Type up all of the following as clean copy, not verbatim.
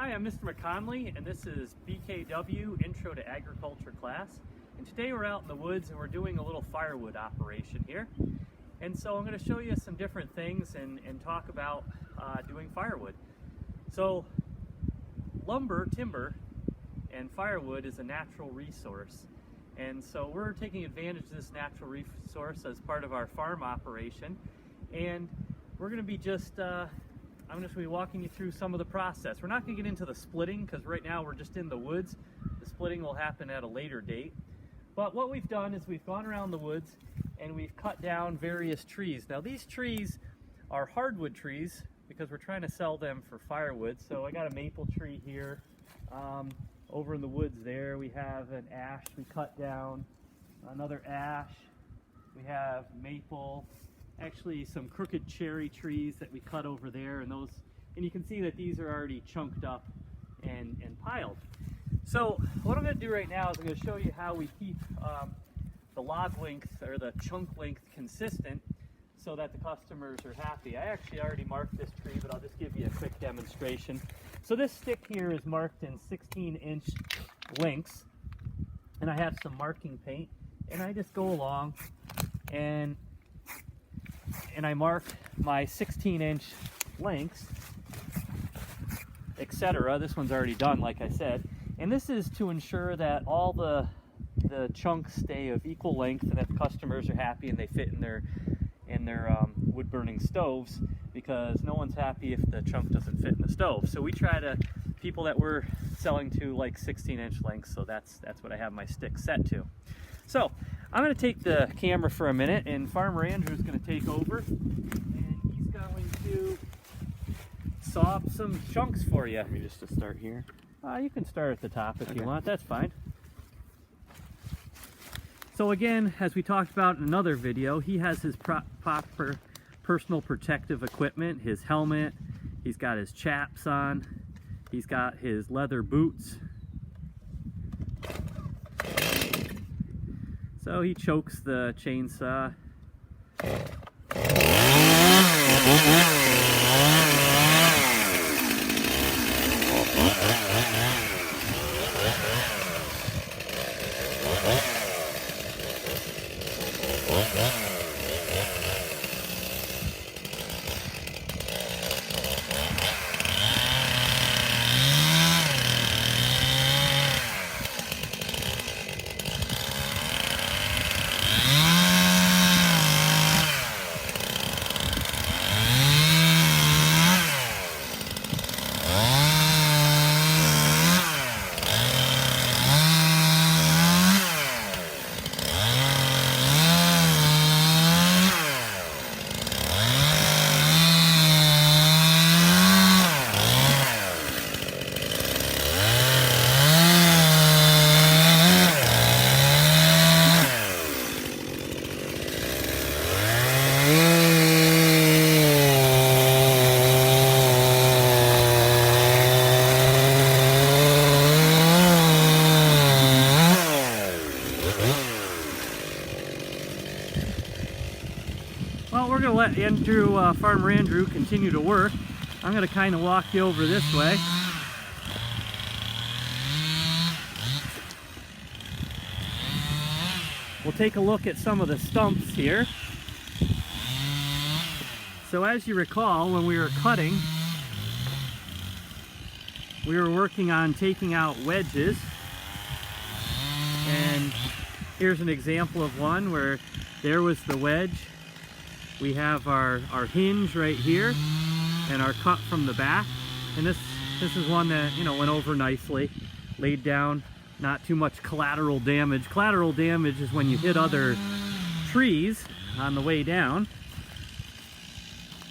Hi, I'm Mr. McConley, and this is BKW Intro to Agriculture class. And today we're out in the woods and we're doing a little firewood operation here. And so I'm going to show you some different things and talk about doing firewood. So lumber, timber, and firewood is a natural resource. And so we're taking advantage of this natural resource as part of our farm operation. And we're going to be I'm just going to be walking you through some of the process. We're not going to get into the splitting because right now we're just in the woods. The splitting will happen at a later date. But what we've done is we've gone around the woods and we've cut down various trees. Now these trees are hardwood trees because we're trying to sell them for firewood. So I got a maple tree here. Over in the woods there we have an ash we cut down, another ash. We have maple. Actually some crooked cherry trees that we cut over there, and you can see that these are already chunked up and piled. So what I'm going to do right now is I'm going to show you how we keep the log length or the chunk length consistent so that the customers are happy. I actually already marked this tree, but I'll just give you a quick demonstration. So this stick here is marked in 16-inch lengths, and I have some marking paint, and I just go along and I mark my 16-inch lengths, etc. This one's already done, like I said, and this is to ensure that all the chunks stay of equal length and that the customers are happy and they fit in their wood-burning stoves, because no one's happy if the chunk doesn't fit in the stove. So we try to, people that we're selling to like 16-inch lengths, so that's what I have my stick set to. So I'm going to take the camera for a minute, and Farmer Andrew's going to take over, and he's going to saw up some chunks for you. Maybe just to start here. You can start at the top if you want, that's fine. So again, as we talked about in another video, he has his proper personal protective equipment, his helmet, he's got his chaps on, he's got his leather boots. So he chokes the chainsaw. Well, we're going to let Farmer Andrew continue to work. I'm going to kind of walk you over this way. We'll take a look at some of the stumps here. So as you recall, when we were cutting, we were working on taking out wedges. And here's an example of one where there was the wedge. We have our hinge right here and our cut from the back, and this is one that went over nicely, laid down, not too much collateral damage. Collateral damage is when you hit other trees on the way down.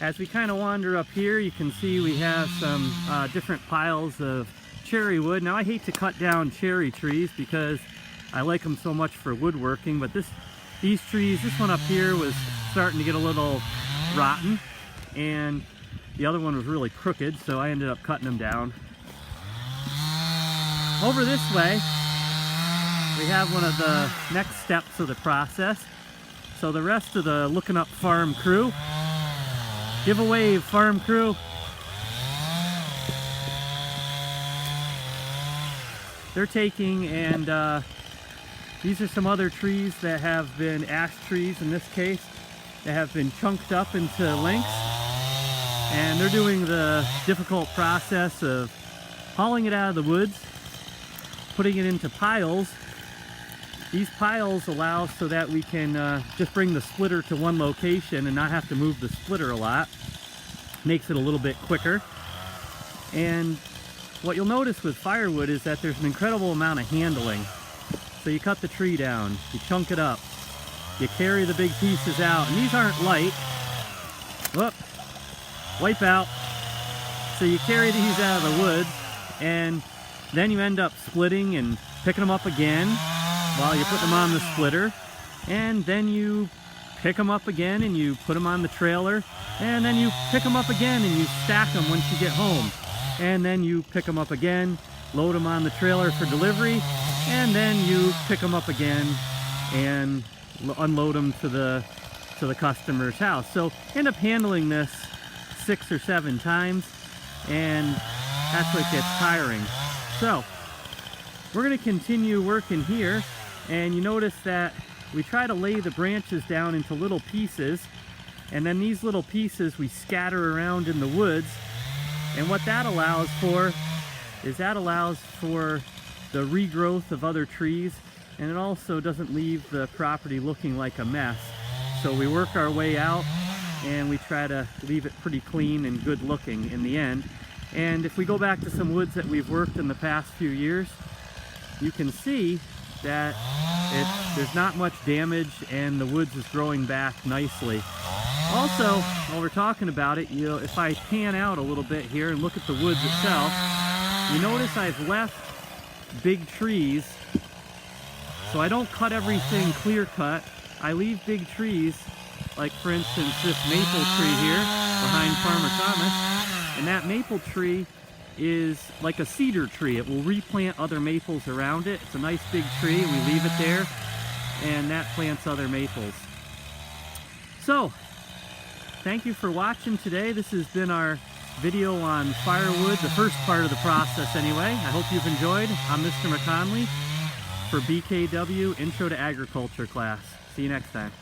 As we kind of wander up here, you can see we have some different piles of cherry wood. Now I hate to cut down cherry trees because I like them so much for woodworking, but these trees, this one up here was starting to get a little rotten, and the other one was really crooked, so I ended up cutting them down. Over this way, we have one of the next steps of the process. So the rest of the Looking Up Farm crew, give a wave, farm crew. they're taking and these are some other trees that have been ash trees in this case that have been chunked up into lengths, and they're doing the difficult process of hauling it out of the woods, putting it into piles. These piles allow so that we can just bring the splitter to one location and not have to move the splitter a lot. Makes it a little bit quicker. And what you'll notice with firewood is that there's an incredible amount of handling. So you cut the tree down, you chunk it up, you carry the big pieces out, and these aren't light. Whoop, wipe out. So you carry these out of the woods, and then you end up splitting and picking them up again while you put them on the splitter, and then you pick them up again and you put them on the trailer, and then you pick them up again and you stack them once you get home, and then you pick them up again, load them on the trailer for delivery, and then you pick them up again and unload them to the customer's house. So end up handling this 6 or 7 times, and that's what gets tiring. So we're going to continue working here, and you notice that we try to lay the branches down into little pieces, and then these little pieces we scatter around in the woods, and what that allows for is the regrowth of other trees, and it also doesn't leave the property looking like a mess. So we work our way out and we try to leave it pretty clean and good looking in the end. And if we go back to some woods that we've worked in the past few years, you can see that there's not much damage and the woods is growing back nicely. Also, while we're talking about it, if I pan out a little bit here and look at the woods itself, you notice I've left big trees, so I don't cut everything clear cut. I leave big trees, like for instance this maple tree here behind Farmer Thomas, and that maple tree is like a cedar tree. It will replant other maples around it. It's a nice big tree, and we leave it there, and that plants other maples. So, thank you for watching today. This has been our video on firewood, the first part of the process anyway. I hope you've enjoyed. I'm Mr. McConley for BKW Intro to Agriculture class. See you next time.